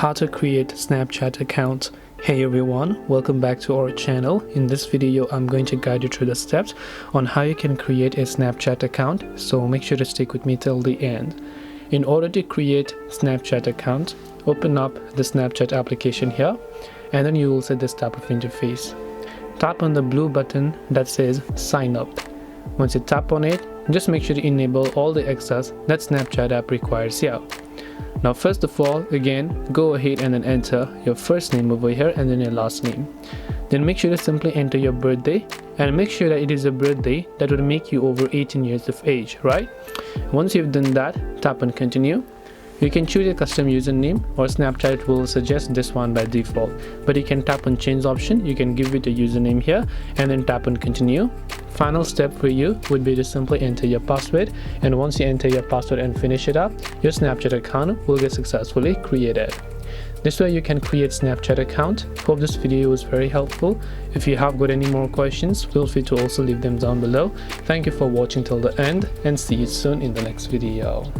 How to create Snapchat account. Hey everyone, welcome back to our channel. In this video I'm going to guide you through the steps on how you can create a Snapchat account, so make sure to stick with me till the end. In order to create Snapchat account, open up the Snapchat application here, and then you will see this type of interface. Tap on the blue button that says sign up. Once you tap on it, just make sure to enable all the access that Snapchat app requires here. Now first of all, again, go ahead and then enter your first name over here and then your last name. Then make sure to simply enter your birthday and make sure that it is a birthday that would make you over 18 years of age, right? Once you've done that, tap on continue. You can choose a custom username, or Snapchat will suggest this one by default, but you can tap on change option. You can give it a username here and then tap on continue. Final step for you would be to simply enter your password, and once you enter your password and finish it up, your Snapchat account will get successfully created. This way you can create Snapchat account. Hope this video was very helpful. If you have got any more questions, feel free to also leave them down below. Thank you for watching till the end, and see you soon in the next video.